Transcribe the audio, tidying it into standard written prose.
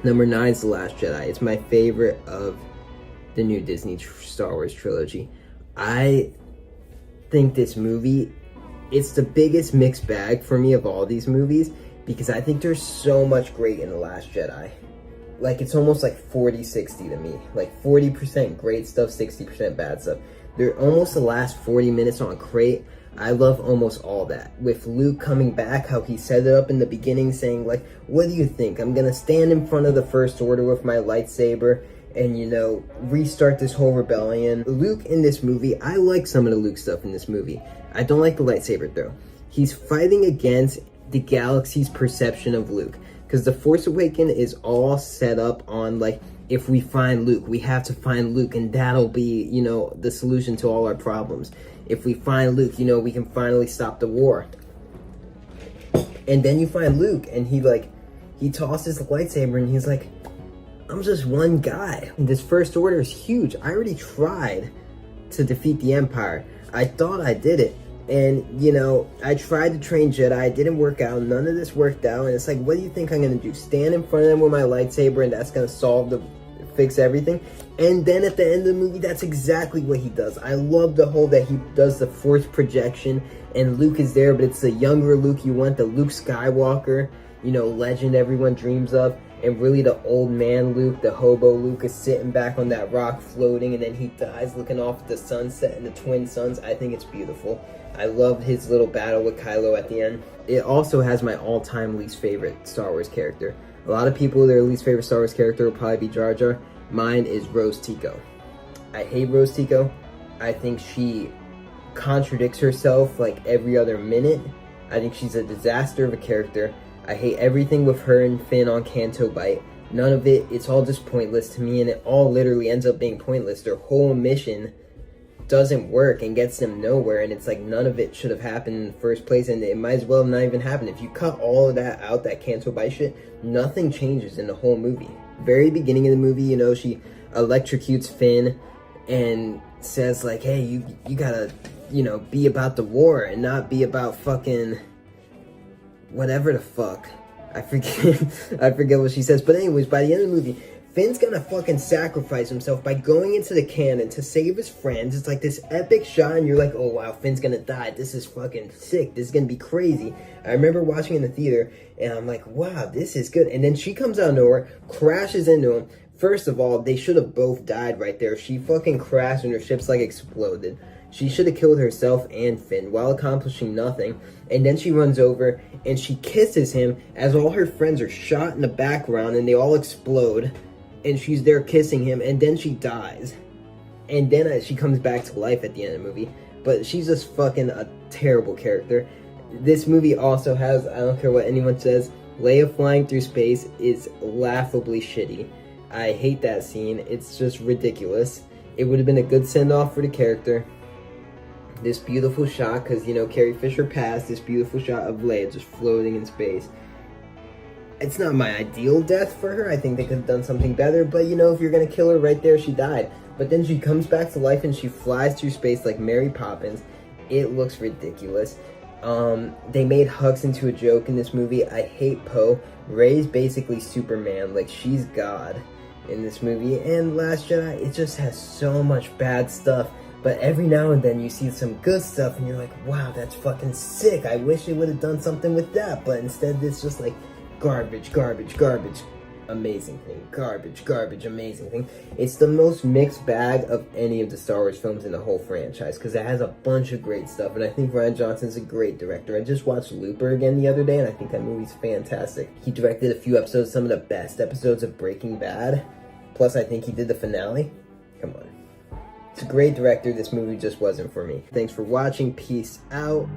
Number 9 is The Last Jedi. It's my favorite of the new Disney Star Wars trilogy. I think this movie, it's the biggest mixed bag for me of all these movies, because I think there's so much great in The Last Jedi. Like, it's almost like 40-60 to me. Like 40% great stuff, 60% bad stuff. They're almost the last 40 minutes on crate. I love almost all that. With Luke coming back, how he set it up in the beginning, saying like, what do you think? I'm gonna stand in front of the First Order with my lightsaber and, you know, restart this whole rebellion. Luke in this movie, I like some of the Luke stuff in this movie. I don't like the lightsaber throw. He's fighting against the galaxy's perception of Luke. Because The Force Awakens is all set up on, like, if we find Luke, we have to find Luke, and that'll be, you know, the solution to all our problems. If we find Luke, you know, we can finally stop the war. And then you find Luke, and he tosses the lightsaber, and he's like, I'm just one guy. And this First Order is huge. I already tried to defeat the Empire. I thought I did it. And, you know, I tried to train Jedi. It didn't work out. None of this worked out. And it's like, what do you think I'm going to do? Stand in front of them with my lightsaber and that's going to fix everything? And then at the end of the movie, that's exactly what he does. I love the whole that he does the force projection and Luke is there, but it's the younger Luke you want, the Luke Skywalker, you know, legend everyone dreams of. And really the old man Luke, the hobo Luke, is sitting back on that rock floating, and then he dies looking off at the sunset and the twin suns. I think it's beautiful. I love his little battle with Kylo at the end. It also has my all-time least favorite Star Wars character. A lot of people, their least favorite Star Wars character will probably be Jar Jar. Mine is Rose Tico. I hate Rose Tico. I think she contradicts herself like every other minute. I think she's a disaster of a character. I hate everything with her and Finn on Canto Bight. None of it, it's all just pointless to me, and it all literally ends up being pointless. Their whole mission doesn't work and gets them nowhere, and it's like none of it should have happened in the first place, and it might as well not even happen. If you cut all of that out, that Canto Bight shit, nothing changes in the whole movie. Very beginning of the movie, you know, she electrocutes Finn and says like, hey, you gotta, you know, be about the war and not be about fucking whatever the fuck. I forget what she says. But anyways, by the end of the movie, Finn's gonna fucking sacrifice himself by going into the cannon to save his friends. It's like this epic shot, and you're like, oh wow, Finn's gonna die. This is fucking sick. This is gonna be crazy. I remember watching in the theater, and I'm like, wow, this is good. And then she comes out of nowhere, crashes into him. First of all, they should have both died right there. She fucking crashed and her ship's like exploded. She should have killed herself and Finn while accomplishing nothing. And then she runs over and she kisses him as all her friends are shot in the background and they all explode. And she's there kissing him, and then she dies. And then she comes back to life at the end of the movie. But she's just fucking a terrible character. This movie also has, I don't care what anyone says, Leia flying through space is laughably shitty. I hate that scene. It's just ridiculous. It would have been a good send-off for the character. This beautiful shot, because, you know, Carrie Fisher passed, this beautiful shot of Leia just floating in space. It's not my ideal death for her. I think they could have done something better, but, you know, if you're going to kill her right there, she died. But then she comes back to life and she flies through space like Mary Poppins. It looks ridiculous. They made Hux into a joke in this movie. I hate Poe. Rey's basically Superman. Like, she's God in this movie. And Last Jedi, it just has so much bad stuff. But every now and then you see some good stuff and you're like, wow, that's fucking sick. I wish they would have done something with that. But instead it's just like garbage, garbage, garbage. Amazing thing. Garbage, garbage, amazing thing. It's the most mixed bag of any of the Star Wars films in the whole franchise, because it has a bunch of great stuff, and I think Rian Johnson's a great director. I just watched Looper again the other day, and I think that movie's fantastic. He directed a few episodes, some of the best episodes of Breaking Bad. Plus, I think he did the finale. Come on. It's a great director. This movie just wasn't for me. Thanks for watching. Peace out.